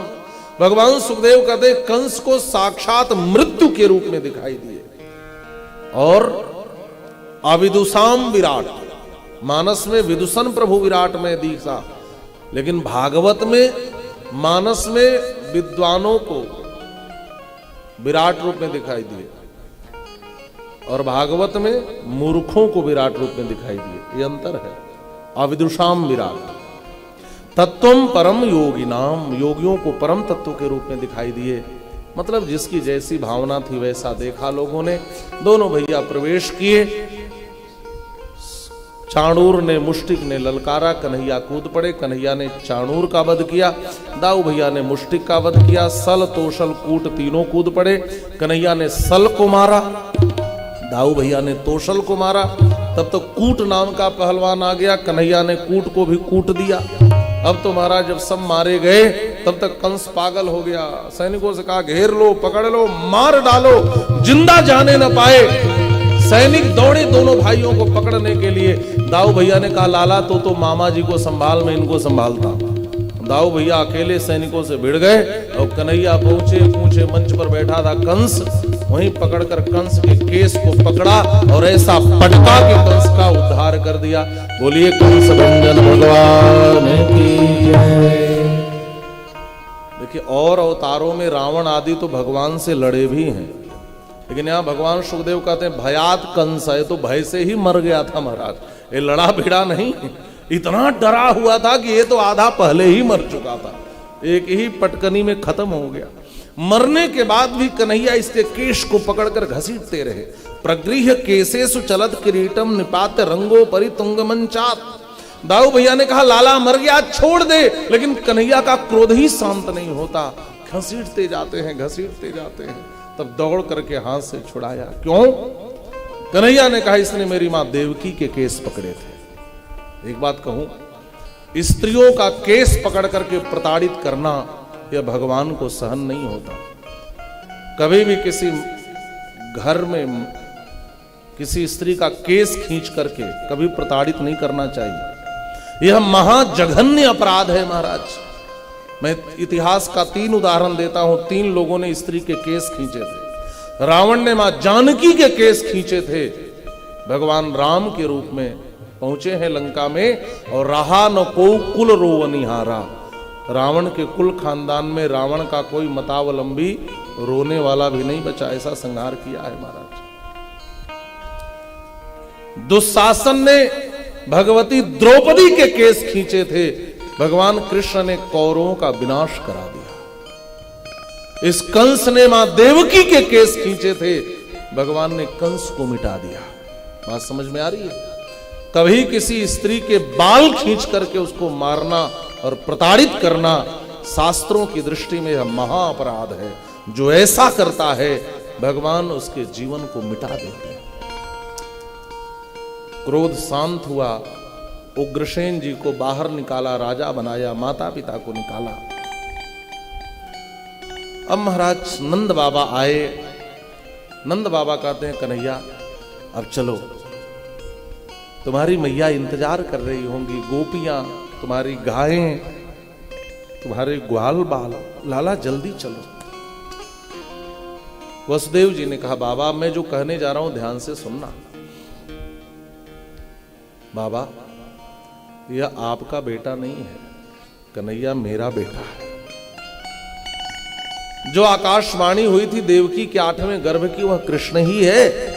भगवान सुखदेव कहते कंस को साक्षात मृत्यु के रूप में दिखाई दिए, और अविदुषाम विराट, मानस में विदुषण प्रभु विराट में दिखा, लेकिन भागवत में मानस में विद्वानों को विराट रूप में दिखाई दिए, और भागवत में मूर्खों को विराट रूप में दिखाई दिए। ये अंतर है। अविदुषाम विराट, तत्वम परम योगी नाम, योगियों को परम तत्व के रूप में दिखाई दिए। मतलब जिसकी जैसी भावना थी वैसा देखा लोगों ने। दोनों भैया प्रवेश किए, चाणूर ने मुष्टिक ने ललकारा, कन्हैया कूद पड़े, कन्हैया ने चाणूर का वध किया, दाऊ भैया ने मुष्टिक का वध किया, सल तोशल कूट तीनों कूद पड़े, कन्हैया ने सल को मारा, दाऊ भैया ने तोशल को मारा। तब तो कूट नाम का पहलवान आ गया, कन्हैया ने कूट को भी कूट दिया। अब तो महाराज जब सब मारे गए तब तक कंस पागल हो गया, सैनिकों से कहा घेर लो, पकड़ लो, मार डालो, जिंदा जाने न पाए। सैनिक दौड़े दोनों भाइयों को पकड़ने के लिए। दाऊ भैया ने कहा लाला तो मामा जी को संभाल, मैं इनको संभालता। दाऊ भैया अकेले सैनिकों से भिड़ गए, और कन्हैया पूछे मंच पर बैठा था कंस, वहीं पकड़कर कंस के केस को पकड़ा और ऐसा पटका कि कंस का उद्धार कर दिया। बोलिए कंस भंजन भगवान की जय। देखिए और अवतारों में रावण आदि तो भगवान से लड़े भी हैं, लेकिन यहाँ भगवान सुखदेव कहते हैं भयात कंस है, तो भय से ही मर गया था महाराज, ये लड़ा भिड़ा नहीं, इतना डरा हुआ था कि ये तो आधा पहले ही मर चुका था, एक ही पटकनी में खत्म हो गया। मरने के बाद भी कन्हैया इसके केश को पकड़कर घसीटते रहे। प्रगृह्य केसेषु चलत किरीटम निपात रंगो परितुंग मंचात। दाऊ भैया ने कहा लाला मर गया छोड़ दे, लेकिन कन्हैया का क्रोध ही शांत नहीं होता, घसीटते जाते हैं, घसीटते जाते हैं। तब दौड़ करके हाथ से छुड़ाया। क्यों? कन्हैया ने कहा इसने मेरी मां देवकी के केस पकड़े थे। एक बात कहूं, स्त्रियों का केस पकड़ करके प्रताड़ित करना यह भगवान को सहन नहीं होता। कभी भी किसी घर में किसी स्त्री का केस खींच करके कभी प्रताड़ित नहीं करना चाहिए, यह महाजघन्य अपराध है महाराज। मैं इतिहास का 3 उदाहरण देता हूं। 3 लोगों ने स्त्री के केस खींचे थे। रावण ने मां जानकी के केस खींचे थे। भगवान राम के रूप में पहुंचे हैं लंका में, और रहा न को कुल रोवनिहारा, रावण के कुल खानदान में रावण का कोई मतावलंबी रोने वाला भी नहीं बचा, ऐसा संहार किया है महाराज। दुशासन ने भगवती द्रौपदी के केस खींचे थे, भगवान कृष्ण ने कौरवों का विनाश करा दिया। इस कंस ने मां देवकी के केस खींचे थे, भगवान ने कंस को मिटा दिया। बात समझ में आ रही है? कभी किसी स्त्री के बाल खींच करके उसको मारना और प्रताड़ित करना शास्त्रों की दृष्टि में यह महाअपराध है। जो ऐसा करता है भगवान उसके जीवन को मिटा देते हैं। क्रोध शांत हुआ, उग्रसेन जी को बाहर निकाला, राजा बनाया, माता पिता को निकाला। अब महाराज नंद बाबा आए। नंद बाबा कहते हैं कन्हैया अब चलो, तुम्हारी मैया इंतजार कर रही होंगी, गोपियां, तुम्हारी गायें, तुम्हारे ग्वाल बाल, लाला जल्दी चलो। वसुदेव जी ने कहा बाबा मैं जो कहने जा रहा हूं ध्यान से सुनना। बाबा यह आपका बेटा नहीं है, कन्हैया मेरा बेटा है। जो आकाशवाणी हुई थी देवकी के 8वें गर्भ की वह कृष्ण ही है।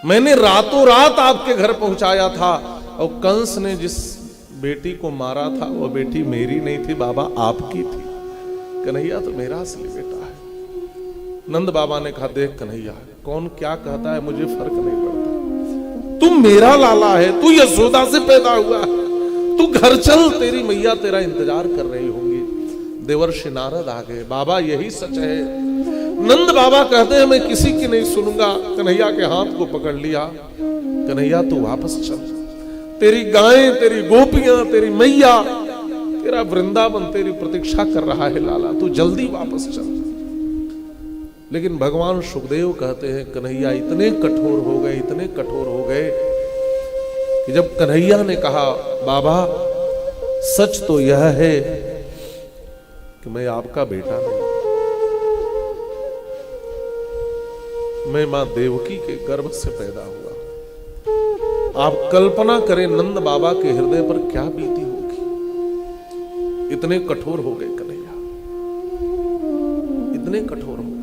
मैंने रातों रात आपके घर पहुंचाया था और कंस ने जिस बेटी को मारा था वह बेटी मेरी नहीं थी बाबा, आपकी थी। कन्हैया तो मेरा असली बेटा है। नंद बाबा ने कहा देख कन्हैया कौन क्या कहता है मुझे फर्क नहीं पड़ता, तू मेरा लाला है, तू यशोदा से पैदा हुआ है, तू घर चल, तेरी मैया तेरा इंतजार कर रही होंगी। देवर्षि नारद आ गए, बाबा यही सच है। नंद बाबा कहते हैं मैं किसी की नहीं सुनूंगा। कन्हैया के हाथ को पकड़ लिया, कन्हैया तू वापस चल, तेरी गायें, तेरी गोपियां, तेरी मैया, तेरा वृंदावन तेरी प्रतीक्षा कर रहा है लाला, तू जल्दी वापस चल। लेकिन भगवान सुखदेव कहते हैं कन्हैया इतने कठोर हो गए, इतने कठोर हो गए कि जब कन्हैया ने कहा बाबा सच तो यह है कि मैं आपका बेटा नहीं, मैं मां देवकी के गर्भ से पैदा हुआ। आप कल्पना करें नंद बाबा के हृदय पर क्या बीती होगी। इतने कठोर हो गए कन्हैया, इतने कठोर हो गए।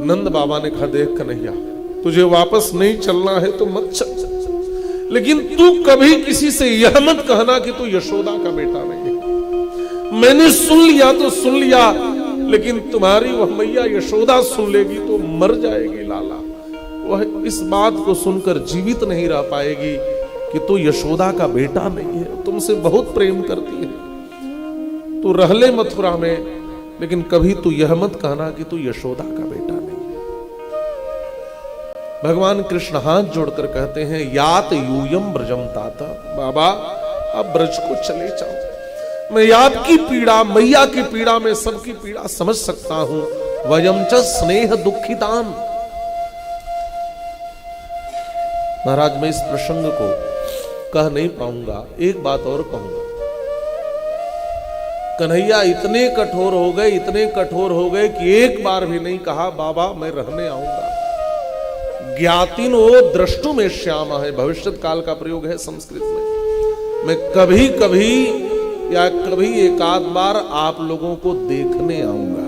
नंद बाबा ने कहा देख कन्हैया तुझे वापस नहीं चलना है तो मत चल, लेकिन तू कभी किसी से यह मत कहना कि तू यशोदा का बेटा नहीं है। मैंने सुन लिया तो सुन लिया, लेकिन तुम्हारी वह मैया यशोदा सुन लेगी तो मर जाएगी लाला। वह इस बात को सुनकर जीवित नहीं रह पाएगी कि तू यशोदा का बेटा नहीं है, तुमसे बहुत प्रेम करती है। तू रह ले मथुरा में, लेकिन कभी तू यह मत कहना कि तू यशोदा का बेटा नहीं है। भगवान कृष्ण हाथ जोड़कर कहते हैं यात यूयम ब्रजम तात, बाबा अब ब्रज को चले जाओ। मैं आपकी पीड़ा, मैया की पीड़ा में सबकी पीड़ा समझ सकता हूं। वयम च स्नेह दुखितान। महाराज मैं इस प्रसंग को कह नहीं पाऊंगा, एक बात और कहूंगा। कन्हैया इतने कठोर हो गए, इतने कठोर हो गए कि एक बार भी नहीं कहा बाबा मैं रहने आऊंगा। ज्ञातिन वो द्रष्टु में श्याम है, भविष्यत काल का प्रयोग है संस्कृत में। मैं कभी कभी या कभी एक आध बार आप लोगों को देखने आऊंगा।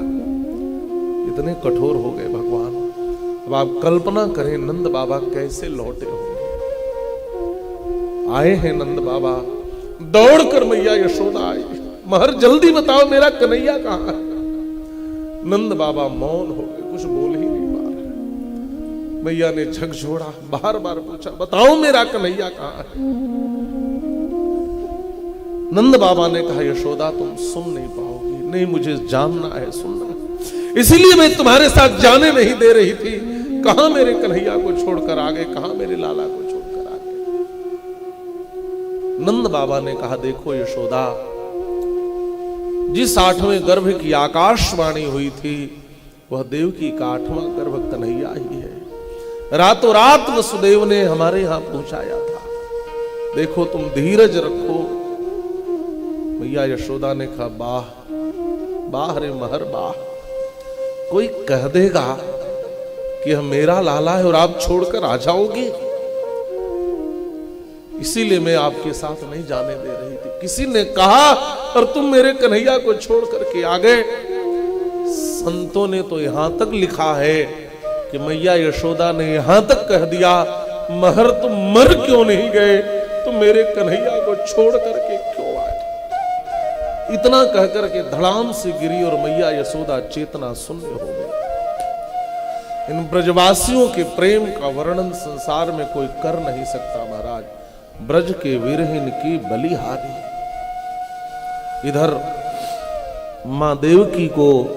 इतने कठोर हो गए भगवान। अब आप कल्पना करें नंद बाबा कैसे लौटे होंगे। आए हैं नंद बाबा, दौड़कर मैया यशोदा आई, महर जल्दी बताओ मेरा कन्हैया कहां है। नंद बाबा मौन हो गए, कुछ बोल ही नहीं पा रहे। मैया ने झकझोड़ा, बार बार पूछा बताओ मेरा कन्हैया कहां है। नंद बाबा ने कहा यशोदा तुम सुन नहीं पाओगी। नहीं मुझे जानना है, सुनना है, इसीलिए मैं तुम्हारे साथ जाने नहीं दे रही थी। कहां मेरे कन्हैया को छोड़कर आ गए, कहां मेरे लाला को छोड़कर आ गए। नंद बाबा ने कहा देखो यशोदा, जिस 8वें गर्भ की आकाशवाणी हुई थी वह देवकी का 8वां गर्भ कन्हैया ही है। रातों रात वसुदेव ने हमारे यहां पहुंचाया था। देखो तुम धीरज रखो। मैया यशोदा ने कहा बाह बाह रे महर बाह, कोई कह देगा कि यह मेरा लाला है और आप छोड़कर आ जाओगे। इसीलिए मैं आपके साथ नहीं जाने दे रही थी। किसी ने कहा और तुम मेरे कन्हैया को छोड़ करके आ गए। संतों ने तो यहां तक लिखा है कि मैया यशोदा ने यहां तक कह दिया, महर तुम मर क्यों नहीं गए, तुम मेरे कन्हैया को छोड़ करके क्यों आए। इतना कह करके धड़ाम से गिरी और मैया यशोदा चेतना शून्य हो गई। इन ब्रजवासियों के प्रेम का वर्णन संसार में कोई कर नहीं सकता महाराज। ब्रज के विरहीन की बलिहारी। इधर मां देवकी को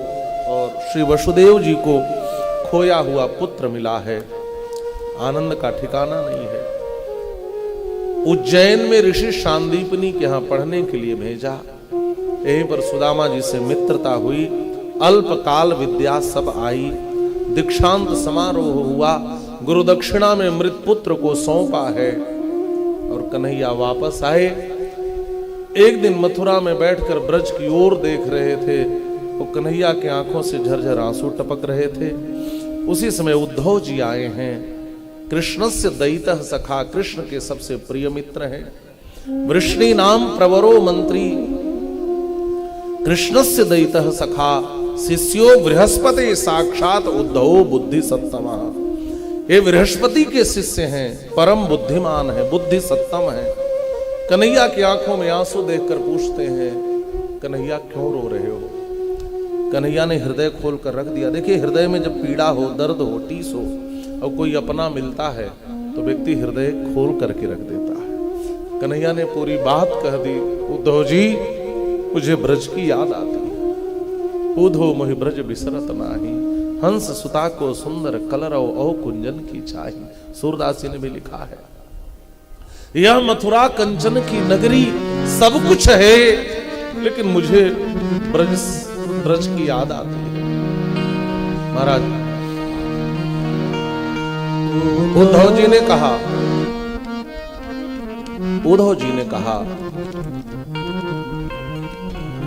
और श्री वसुदेव जी को खोया हुआ पुत्र मिला है, आनंद का ठिकाना नहीं है। उज्जैन में ऋषि शांदीपनी के यहां पढ़ने के लिए भेजा। यहीं पर सुदामा जी से मित्रता हुई, अल्पकाल विद्या सब आई, दीक्षांत समारोह हुआ, गुरु दक्षिणा में मृत पुत्र को सौंपा है और कन्हैया वापस आए। एक दिन मथुरा में बैठकर ब्रज की ओर देख रहे थे, तो कन्हैया के आंखों से झरझर आंसू टपक रहे थे। उसी समय उद्धव जी आए हैं। कृष्णस्य दयितः सखा, कृष्ण के सबसे प्रिय मित्र हैं। वृष्णि नाम प्रवरो मंत्री, कृष्णस्य दयितः सखा, शिष्यो बृहस्पति साक्षात उद्धव बुद्धि सत्तम। ये बृहस्पति के शिष्य हैं, परम बुद्धिमान है, बुद्धि सत्तम है। कन्हैया की आंखों में आंसू देखकर पूछते हैं, कन्हैया क्यों रो रहे हो। कन्हैया ने हृदय खोल कर रख दिया। देखिए, हृदय में जब पीड़ा हो, दर्द हो, टीस हो और कोई अपना मिलता है तो व्यक्ति हृदय खोल करके रख देता है। कन्हैया ने पूरी बात कह दी। उद्धव जी, मुझे ब्रज की याद आती है। उद्धव मोहि ब्रज बिसरत नाही, हंस सुता को सुंदर कलरव औ कुंजन की चाही। सूरदास जी ने भी लिखा है, यह मथुरा कंचन की नगरी सब कुछ है, लेकिन मुझे ब्रज की याद आती है। महाराज, उद्धव जी ने कहा,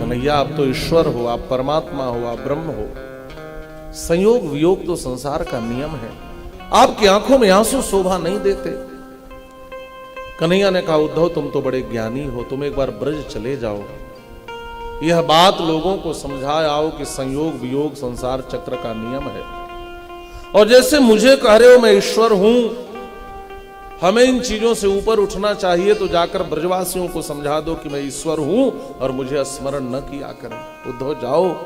कन्हैया आप तो ईश्वर हो, आप परमात्मा हो, आप ब्रह्म हो। संयोग वियोग तो संसार का नियम है। आपकी आंखों में आंसू शोभा नहीं देते। कन्हैया ने कहा, उद्धव तुम तो बड़े ज्ञानी हो, तुम एक बार ब्रज चले जाओ, यह बात लोगों को समझाए आओ कि संयोग वियोग संसार चक्र का नियम है। और जैसे मुझे कह रहे हो मैं ईश्वर हूं, हमें इन चीजों से ऊपर उठना चाहिए, तो जाकर ब्रजवासियों को समझा दो कि मैं ईश्वर हूं और मुझे स्मरण न किया करें। उद्धव जाओ,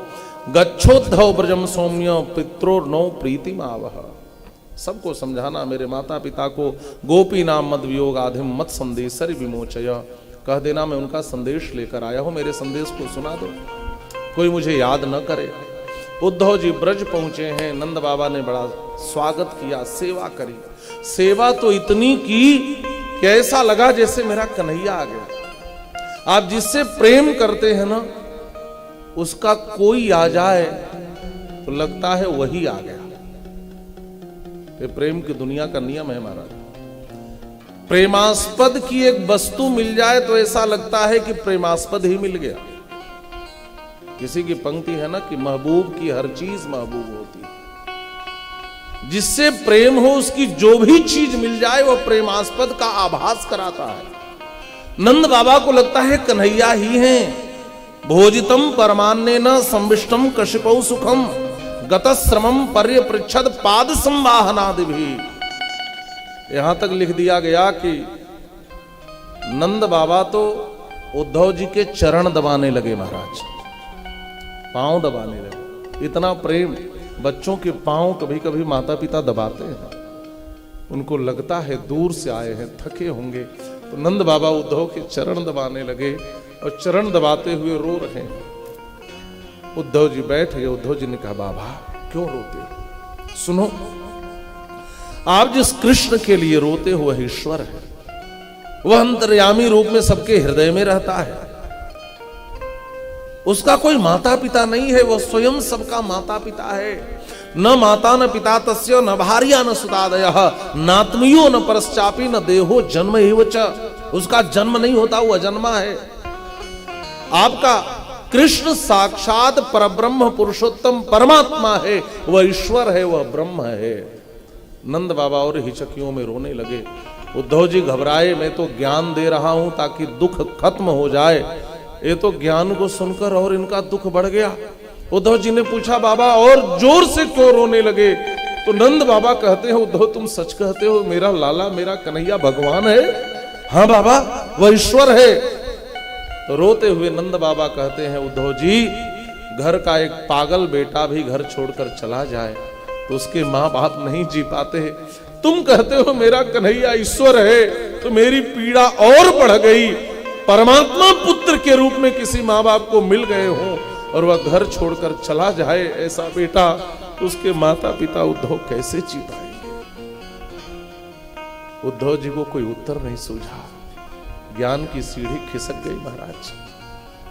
गच्छोद्धव ब्रजम सौम्य पित्रो नो प्रीतिम आवह। सबको समझाना, मेरे माता पिता को गोपी नाम मद वियोग आधिम मत संदेशर विमोचय, कह देना मैं उनका संदेश लेकर आया हूं, मेरे संदेश को सुना दो, कोई मुझे याद न करे। उद्धव जी ब्रज पहुंचे हैं। नंद बाबा ने बड़ा स्वागत किया, सेवा करी। सेवा तो इतनी की कि ऐसा लगा जैसे मेरा कन्हैया आ गया। आप जिससे प्रेम करते हैं ना, उसका कोई आ जाए तो लगता है वही आ गया। ये प्रेम की दुनिया का नियम है महाराज। प्रेमास्पद की एक वस्तु मिल जाए तो ऐसा लगता है कि प्रेमास्पद ही मिल गया। किसी की पंक्ति है ना कि महबूब की हर चीज महबूब होती है। जिससे प्रेम हो उसकी जो भी चीज मिल जाए वो प्रेमास्पद का आभास कराता है। नंद बाबा को लगता है कन्हैया ही हैं। भोजितम परमान्नेन संविष्टम कशिपौ सुखम गतश्रमम पर्यपृच्छद पाद संवाहनादि भी। यहां तक लिख दिया गया कि नंद बाबा तो उद्धव जी के चरण दबाने लगे महाराज, पांव दबाने लगे। इतना प्रेम, बच्चों के पांव कभी कभी माता पिता दबाते हैं, उनको लगता है दूर से आए हैं, थके होंगे, तो नंद बाबा उद्धव के चरण दबाने लगे और चरण दबाते हुए रो रहे हैं। उद्धव जी बैठ गए। उद्धव जी ने कहा, बाबा क्यों रोते हो? सुनो, आप जिस कृष्ण के लिए रोते हो वह ईश्वर है। वह अंतर्यामी रूप में सबके हृदय में रहता है। उसका कोई माता पिता नहीं है, वह स्वयं सबका माता पिता है। न माता न पिता तस्य न भार्या न सुतादयः नात्मीयो न परश्चापि न देहो जन्म एव च। उसका जन्म नहीं होता, वो अजन्मा है। आपका कृष्ण साक्षात परब्रह्म पुरुषोत्तम परमात्मा है, वह ईश्वर है, वह ब्रह्म है। नंद बाबा और हिचकियों में रोने लगे। उद्धव जी घबराए, मैं तो ज्ञान दे रहा हूं ताकि दुख खत्म हो जाए। ये तो ज्ञान को सुनकर और इनका दुख बढ़ गया। उद्धव जी ने पूछा, बाबा और जोर से क्यों रोने लगे? तो नंद बाबा कहते हैं, उद्धव तुम सच कहते हो, मेरा लाला मेरा कन्हैया भगवान है? हाँ बाबा, वह ईश्वर है। तो रोते हुए नंद बाबा कहते हैं, उद्धव जी घर का एक पागल बेटा भी घर छोड़कर चला जाए तो उसके माँ बाप नहीं जी पाते। तुम कहते हो मेरा कन्हैया ईश्वर है, तो मेरी पीड़ा और बढ़ गई। परमात्मा पुत्र के रूप में किसी माँ बाप को मिल गए हो और वह घर छोड़कर चला जाए ऐसा बेटा, तो उसके माता पिता उद्धव कैसे जी पाएंगे? उद्धव जी को कोई उत्तर नहीं सूझा। ज्ञान की सीढ़ी खिसक गई महाराज।